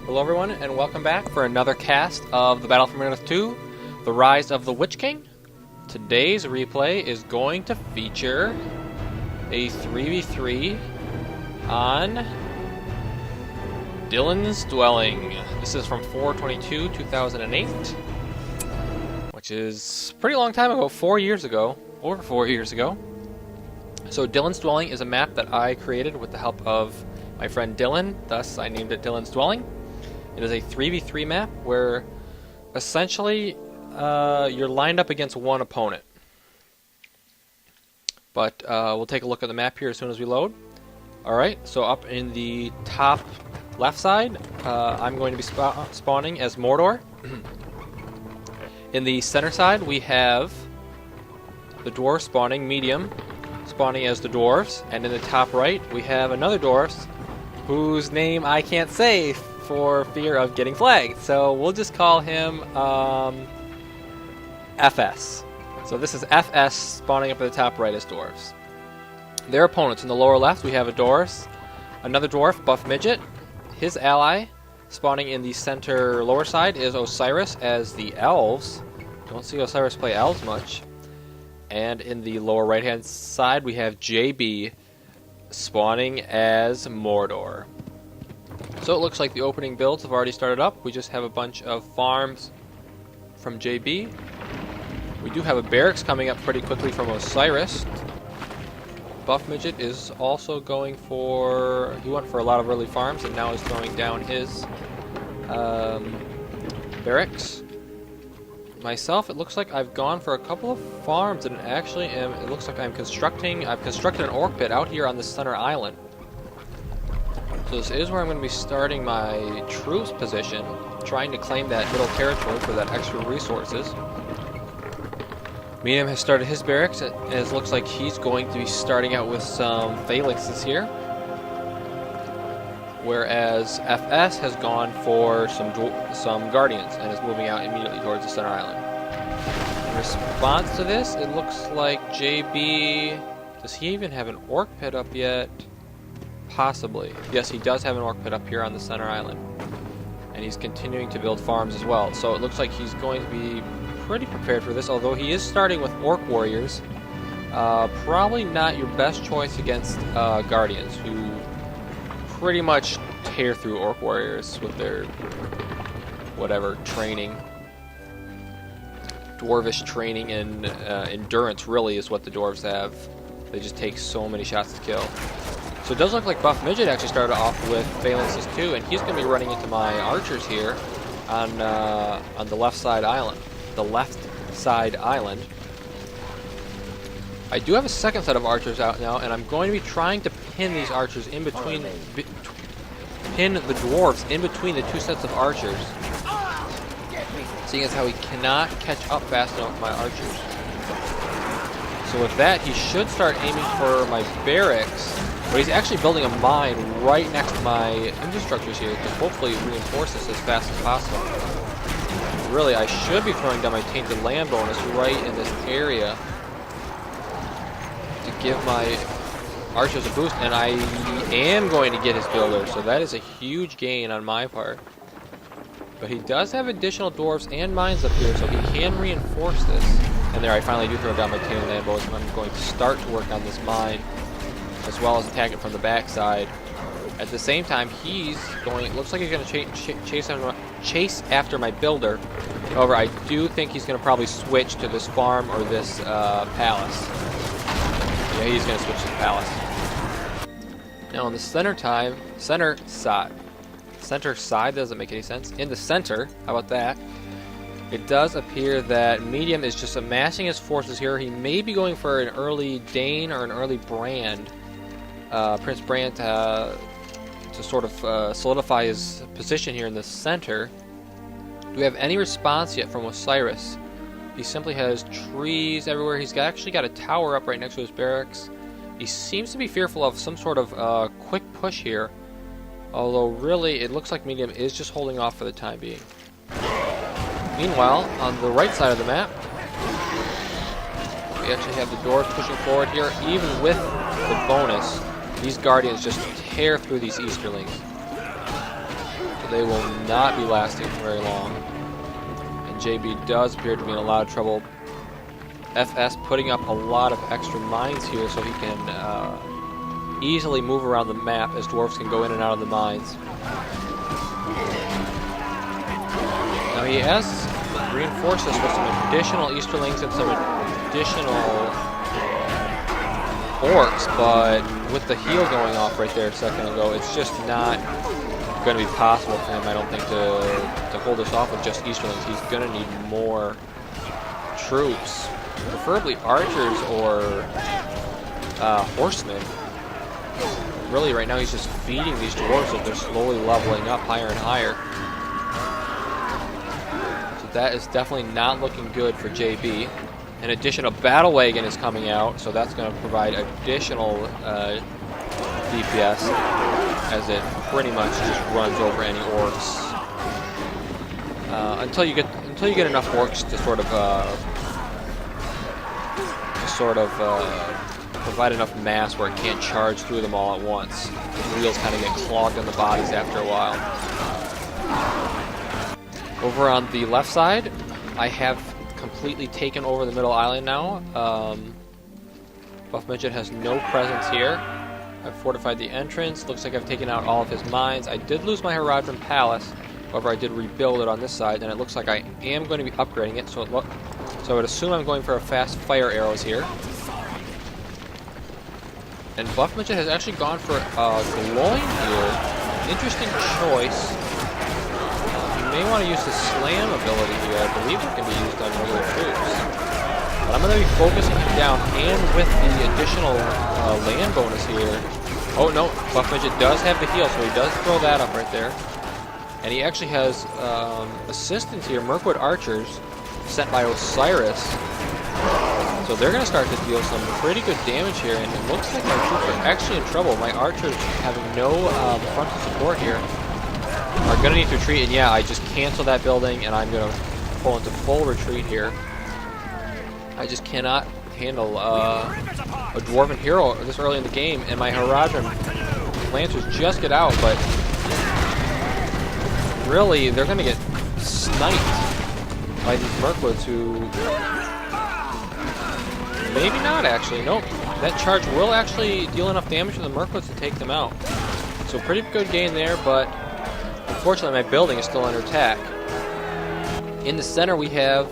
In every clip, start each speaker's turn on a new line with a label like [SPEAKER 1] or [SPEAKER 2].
[SPEAKER 1] Hello everyone, and welcome back for another cast of the Battle for Middle-earth 2, The Rise of the Witch King. Today's replay is going to feature a 3v3 on Dylan's Dwelling. This is from 4/22/2008, which is a pretty long time ago, 4 years ago, over 4 years ago. So Dylan's Dwelling is a map that I created with the help of my friend Dylan, thus I named it Dylan's Dwelling. It is a 3v3 map where essentially you're lined up against one opponent. But we'll take a look at the map here as soon as we load. Alright, so up in the top left side, I'm going to be spawning as Mordor. In the center side, we have the dwarves spawning, medium, spawning as the dwarves. And in the top right, we have another dwarves whose name I can't say for fear of getting flagged. So we'll just call him FS. So this is FS spawning up at the top right as dwarves. Their opponents in the lower left, we have another dwarf, Buffmidget. His ally spawning in the center lower side is Osiris as the elves. Don't see Osiris play elves much. And in the lower right hand side, we have JB spawning as Mordor. So it looks like the opening builds have already started up. We just have a bunch of farms from JB. We do have a barracks coming up pretty quickly from Osiris. Buffmidget is also going for... he went for a lot of early farms and now is throwing down his barracks. Myself, it looks like I've gone for a couple of farms and actually it looks like I've constructed an orc pit out here on the center island. So this is where I'm going to be starting my troops position, trying to claim that middle territory for that extra resources. Medium has started his barracks, and it looks like he's going to be starting out with some phalanxes here. Whereas FS has gone for some guardians and is moving out immediately towards the center island. In response to this, it looks like JB... does he even have an orc pit up yet? Possibly. Yes, he does have an orc pit up here on the center island. And he's continuing to build farms as well. So it looks like he's going to be pretty prepared for this, although he is starting with orc warriors. Probably not your best choice against guardians, who pretty much tear through orc warriors with their whatever training. Dwarvish training and endurance really is what the dwarves have. They just take so many shots to kill. So it does look like Buffmidget actually started off with phalanxes too, and he's going to be running into my archers here on the left side island. The left side island. I do have a second set of archers out now, and I'm going to be trying to pin these archers in between, pin the dwarves in between the two sets of archers. Seeing as how he cannot catch up fast enough with my archers. So with that, he should start aiming for my barracks, but he's actually building a mine right next to my infrastructures here to hopefully reinforce this as fast as possible. Really, I should be throwing down my tainted land bonus right in this area to give my archers a boost, and I am going to get his builder, so that is a huge gain on my part. But he does have additional dwarves and mines up here, so he can reinforce this. And there, I finally do throw down my tainted land bonus, and I'm going to start to work on this mine, as well as attack it from the backside. At the same time, he's going... it looks like he's going to chase after my builder. However, I do think he's going to probably switch to this farm or this palace. Yeah, he's going to switch to the palace. Now, on the center side doesn't make any sense. In the center, how about that? It does appear that Medium is just amassing his forces here. He may be going for an early Dane or an early Brand. Prince Brand to sort of solidify his position here in the center. Do we have any response yet from Osiris? He simply has trees everywhere. He's actually got a tower up right next to his barracks. He seems to be fearful of some sort of quick push here. Although really, it looks like Medium is just holding off for the time being. Meanwhile, on the right side of the map, we actually have the dwarves pushing forward here. Even with the bonus, these guardians just tear through these Easterlings. So they will not be lasting for very long. And JB does appear to be in a lot of trouble. FS putting up a lot of extra mines here so he can easily move around the map as dwarves can go in and out of the mines. Now he has reinforced this with some additional Easterlings and some additional orcs, but with the heal going off right there a second ago, it's just not going to be possible for him, I don't think, to hold this off with just Easterlings. He's going to need more troops, preferably archers or horsemen. Really, right now he's just feeding these dwarves as they're slowly leveling up higher and higher. So that is definitely not looking good for JB. In addition, a battle wagon is coming out, so that's going to provide additional DPS as it pretty much just runs over any orcs until you get enough orcs to sort of provide enough mass where it can't charge through them all at once. The wheels kind of get clogged in the bodies after a while. Over on the left side, I have completely taken over the middle island now. Buffmidget has no presence here. I've fortified the entrance. Looks like I've taken out all of his mines. I did lose my Herodron Palace. However, I did rebuild it on this side, and it looks like I am going to be upgrading it. So I would assume I'm going for a fast fire arrows here. And Buffmidget has actually gone for glowing here. Interesting choice. You may want to use the slam ability here. I believe it can be used on regular troops. But I'm going to be focusing him down, and with the additional land bonus here. Oh no, Buffmidget does have the heal, so he does throw that up right there. And he actually has assistance here, Mirkwood archers, sent by Osiris. So they're going to start to deal some pretty good damage here, and it looks like my troops are actually in trouble. My archers, having no frontal support here, are going to need to retreat. And yeah, I just cancel that building, and I'm going to pull into full retreat here. I just cannot handle a Dwarven hero this early in the game, and my Herodron Lancers just get out, but really, they're going to get sniped by these Mirkwoods who... Maybe not, actually. Nope. That charge will actually deal enough damage to the Mirkwoods to take them out. So pretty good gain there, but unfortunately my building is still under attack. In the center we have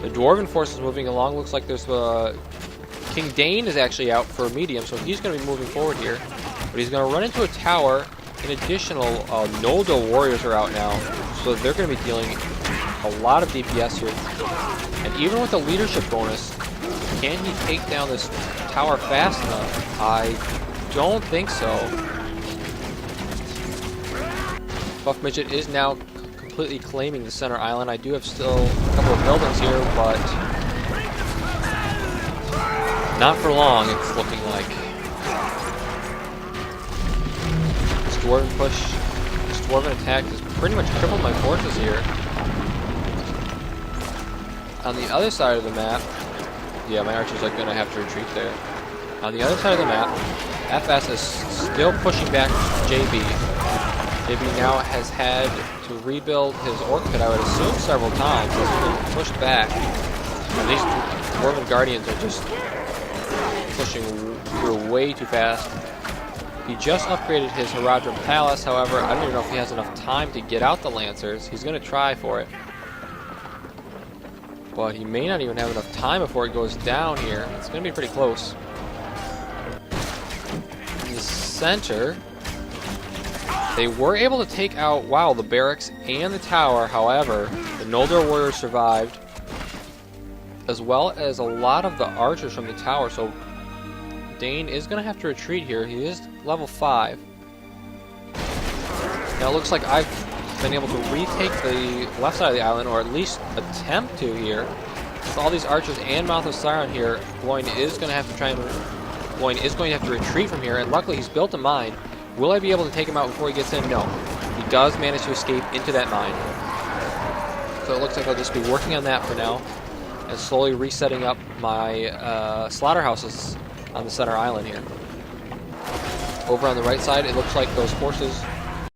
[SPEAKER 1] the Dwarven forces moving along. Looks like there's King Dane is actually out for a medium, so he's going to be moving forward here. But he's going to run into a tower. In additional, Noldor warriors are out now, so they're going to be dealing a lot of DPS here. And even with the leadership bonus, can he take down this tower fast enough? I don't think so. Buffmidget is now completely claiming the center island. I do have still a couple of buildings here, but not for long, it's looking like. This Dwarven push, this Dwarven attack has pretty much crippled my forces here. On the other side of the map, yeah, my archers are going to have to retreat there. On the other side of the map, FS is still pushing back JB. JB now has had to rebuild his orc pit, I would assume, several times. He's been pushed back. And these Dwarven Guardians are just pushing through way too fast. He just upgraded his Herodron Palace, however, I don't even know if he has enough time to get out the Lancers. He's going to try for it. But he may not even have enough time before it goes down here. It's going to be pretty close. In the center, they were able to take out, wow, the barracks and the tower. However, the Noldor warriors survived, as well as a lot of the archers from the tower. So Dane is going to have to retreat here. He is level 5. Now it looks like I've been able to retake the left side of the island, or at least attempt to here. With all these archers and Mouth of Sauron here, Gloin is going to have to retreat from here, and luckily he's built a mine. Will I be able to take him out before he gets in? No. He does manage to escape into that mine. So it looks like I'll just be working on that for now, and slowly resetting up my slaughterhouses on the center island here. Over on the right side, it looks like those forces